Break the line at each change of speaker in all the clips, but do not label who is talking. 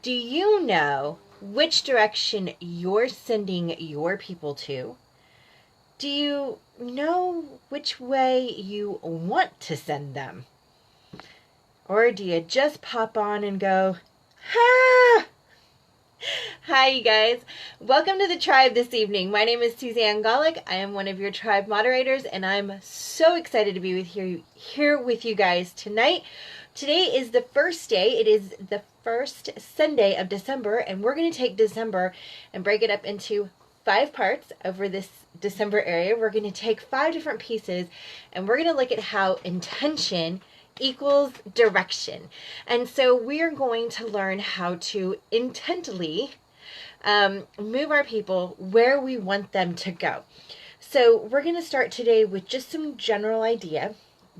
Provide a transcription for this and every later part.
Do you know which direction you're sending your people to? Do you know which way you want to send them? Or do you just pop on and go, ha? Hi, you guys. Welcome to the tribe this evening. My name is Suzanne Golick. I am one of your tribe moderators, and I'm so excited to be here with you guys tonight. Today is the first day. It is the first Sunday of December, and we're going to take December and break it up into 5 parts over this December area. We're going to take 5 different pieces, and we're going to look at how intention equals direction. And so we are going to learn how to intently move our people where we want them to go. So we're going to start today with just some general idea.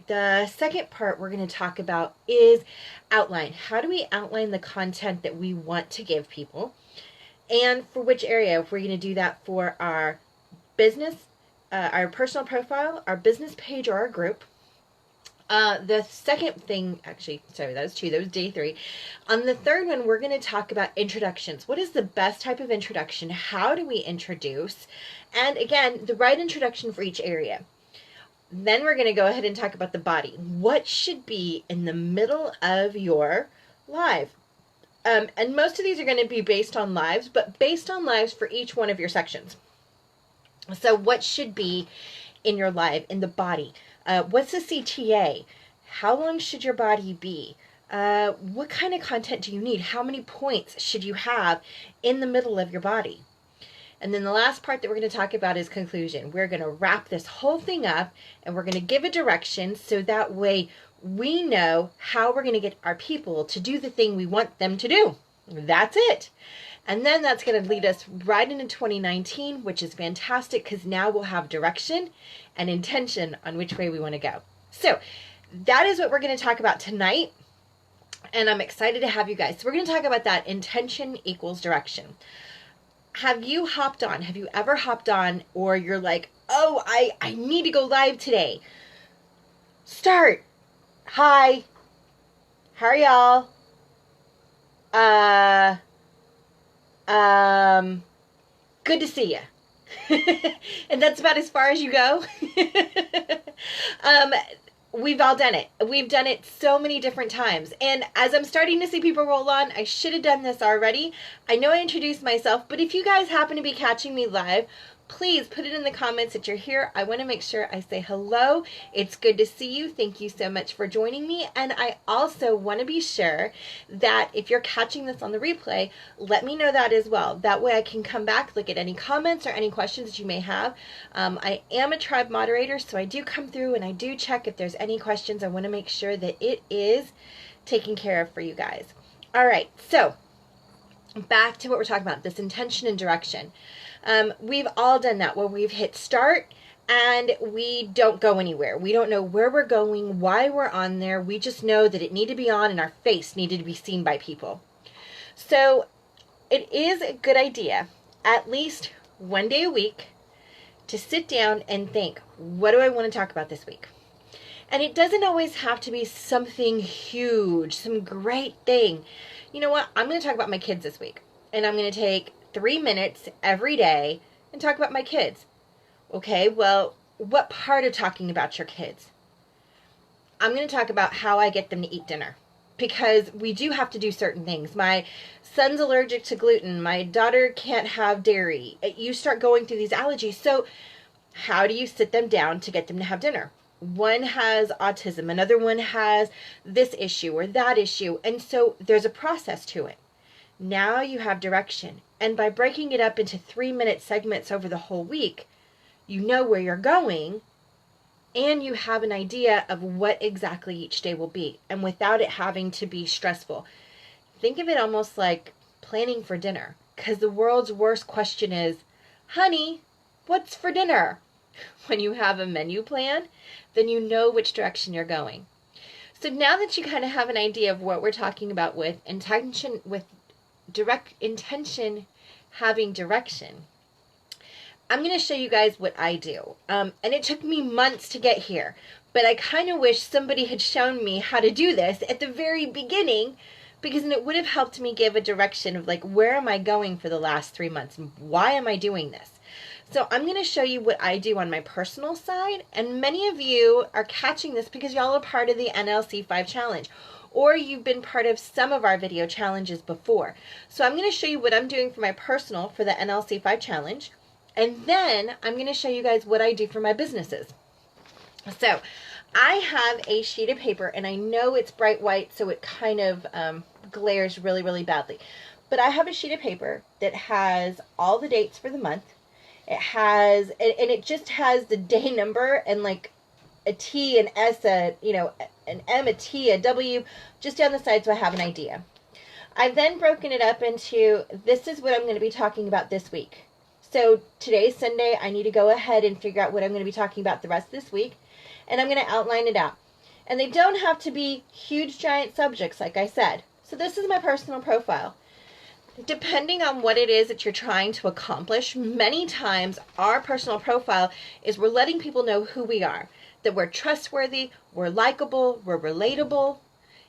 The second part we're going to talk about is outline. How do we outline the content that we want to give people? And for which area? If we're going to do that for our business, our personal profile, our business page, or our group. The second thing, actually, sorry, that was 2. That was day 3. On the third one, we're going to talk about introductions. What is the best type of introduction? How do we introduce? And again, the right introduction for each area. Then we're going to go ahead and talk about the body. What should be in the middle of your live? And most of these are going to be based on lives, but based on lives for each one of your sections. So what should be in your live, in the body? What's the CTA? How long should your body be? What kind of content do you need? How many points should you have in the middle of your body? And then the last part that we're going to talk about is conclusion. We're going to wrap this whole thing up, and we're going to give a direction so that way we know how we're going to get our people to do the thing we want them to do. That's it. And then that's going to lead us right into 2019, which is fantastic because now we'll have direction and intention on which way we want to go. So that is what we're going to talk about tonight. And I'm excited to have you guys. So we're going to talk about that intention equals direction. Have you hopped on? Have you ever hopped on, or you're like, oh, I need to go live today? Start. Hi. How are y'all? Good to see you. And that's about as far as you go. We've all done it. We've done it so many different times. And as I'm starting to see people roll on, I should have done this already. I know I introduced myself, but if you guys happen to be catching me live, please put it in the comments that you're here. I want to make sure I say hello. It's good to see you. Thank you so much for joining me. And I also want to be sure that if you're catching this on the replay, let me know that as well. That way I can come back, look at any comments or any questions that you may have. I am a tribe moderator, so I do come through and I do check if there's any questions. I want to make sure that it is taken care of for you guys. All right, so back to what we're talking about, this intention and direction. We've all done that where we've hit start and we don't go anywhere. We don't know where we're going, why we're on there. We just know that it needed to be on and our face needed to be seen by people. So it is a good idea, at least one day a week, to sit down and think, what do I want to talk about this week? And it doesn't always have to be something huge, some great thing. You know what? I'm going to talk about my kids this week. And I'm going to take 3 minutes every day and talk about my kids. Okay, well, what part of talking about your kids? I'm going to talk about how I get them to eat dinner. Because we do have to do certain things. My son's allergic to gluten. My daughter can't have dairy. You start going through these allergies. So how do you sit them down to get them to have dinner? One has autism. Another one has this issue or that issue. And so there's a process to it. Now you have direction. And by breaking it up into 3-minute segments over the whole week, you know where you're going and you have an idea of what exactly each day will be. And without it having to be stressful. Think of it almost like planning for dinner. Because the world's worst question is, honey, what's for dinner? When you have a menu plan, then you know which direction you're going. So now that you kind of have an idea of what we're talking about with intention, with direct intention having direction, I'm going to show you guys what I do. And it took me months to get here, but I kind of wish somebody had shown me how to do this at the very beginning because it would have helped me give a direction of like, where am I going for the last 3 months and why am I doing this? So I'm going to show you what I do on my personal side, and many of you are catching this because y'all are part of the NLC 5 challenge, or you've been part of some of our video challenges before. So I'm going to show you what I'm doing for my personal for the NLC 5 challenge, and then I'm going to show you guys what I do for my businesses. So I have a sheet of paper, and I know it's bright white, so it kind of glares really, really badly. But I have a sheet of paper that has all the dates for the month. It has, and it just has the day number and like a T, an S, an M, a T, a W, just down the side so I have an idea. I've then broken it up into, this is what I'm going to be talking about this week. So today's Sunday, I need to go ahead and figure out what I'm going to be talking about the rest of this week, and I'm going to outline it out. And they don't have to be huge, giant subjects, like I said. So this is my personal profile. Depending on what it is that you're trying to accomplish, many times our personal profile is we're letting people know who we are, that we're trustworthy, we're likable, we're relatable.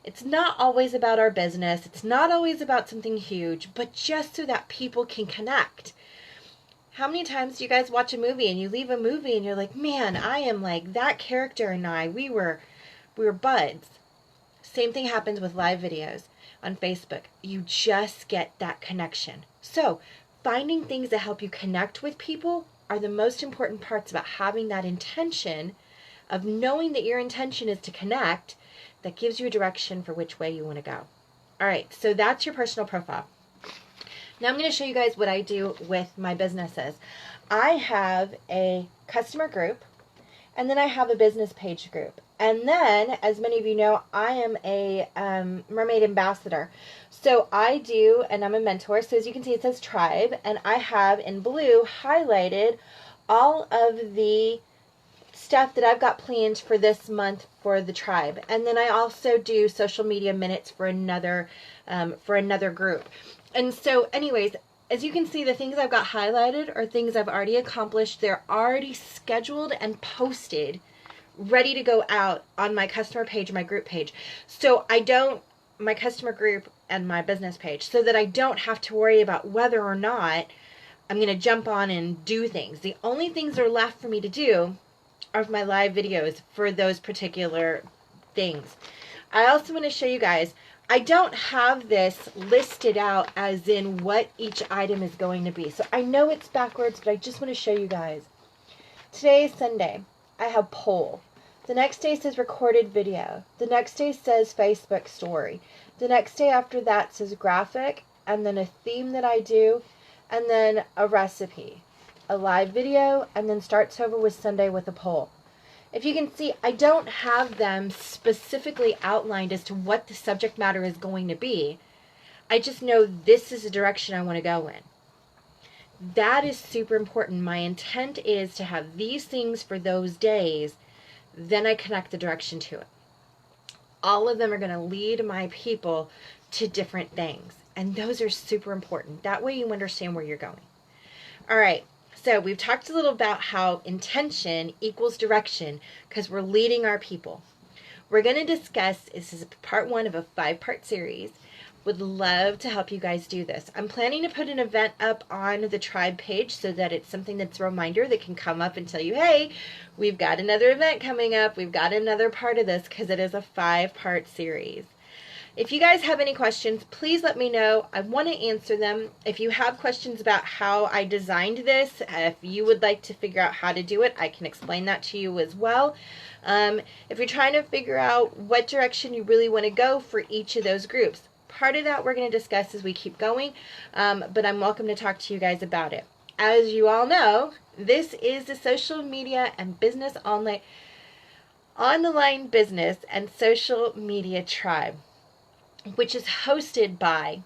It's not always about our business. It's not always about something huge, but just so that people can connect. How many times do you guys watch a movie and you leave a movie and you're like, man, I am like that character and we were buds. Same thing happens with live videos on Facebook. You just get that connection. So finding things that help you connect with people are the most important parts about having that intention of knowing that your intention is to connect. That gives you a direction for which way you want to go. All right, so that's your personal profile. Now I'm going to show you guys what I do with my businesses. I have a customer group, and then I have a business page group. And then, as many of you know, I am a mermaid ambassador. So I do, and I'm a mentor. So as you can see, it says tribe, and I have in blue highlighted all of the stuff that I've got planned for this month for the tribe. And then I also do social media minutes for another group. And so anyways, as you can see, the things I've got highlighted are things I've already accomplished. They're already scheduled and posted, ready to go out on my customer page, my group page. So my customer group and my business page, so that I don't have to worry about whether or not I'm going to jump on and do things. The only things that are left for me to do are my live videos for those particular things. I also want to show you guys, I don't have this listed out as in what each item is going to be. So I know it's backwards, but I just want to show you guys. Today is Sunday. I have poll. The next day says recorded video. The next day says Facebook story. The next day after that says graphic, and then a theme that I do, and then a recipe, a live video, and then starts over with Sunday with a poll. If you can see, I don't have them specifically outlined as to what the subject matter is going to be. I just know this is the direction I want to go in. That is super important. My intent is to have these things for those days, then I connect the direction to it. All of them are going to lead my people to different things, and those are super important. That way you understand where you're going. All right, so we've talked a little about how intention equals direction because we're leading our people. We're going to discuss, this is part 1 of a 5-part series. Would love to help you guys do this. I'm planning to put an event up on the tribe page so that it's something that's a reminder that can come up and tell you, hey, we've got another event coming up. We've got another part of this, because it is a 5-part series. If you guys have any questions, please let me know. I want to answer them. If you have questions about how I designed this, if you would like to figure out how to do it, I can explain that to you as well. If you're trying to figure out what direction you really want to go for each of those groups, part of that we're going to discuss as we keep going, but I'm welcome to talk to you guys about it. As you all know, this is the social media and business on the line business and social media tribe, which is hosted by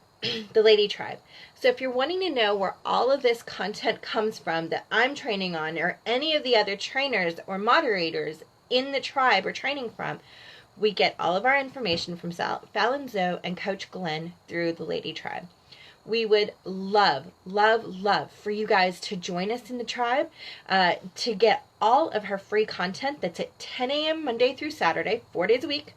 the Lady Tribe. So if you're wanting to know where all of this content comes from that I'm training on, or any of the other trainers or moderators in the tribe are training from, we get all of our information from Fallon Zoe and Coach Glenn through the Lady Tribe. We would love, love, love for you guys to join us in the tribe to get all of her free content. That's at 10 a.m. Monday through Saturday, 4 days a week.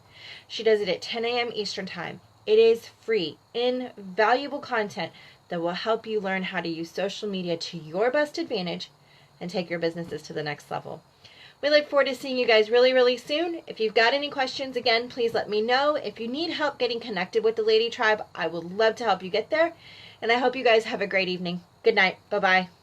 She does it at 10 a.m. Eastern Time. It is free, invaluable content that will help you learn how to use social media to your best advantage and take your businesses to the next level. We look forward to seeing you guys really, really soon. If you've got any questions, again, please let me know. If you need help getting connected with the Lady Tribe, I would love to help you get there. And I hope you guys have a great evening. Good night. Bye-bye.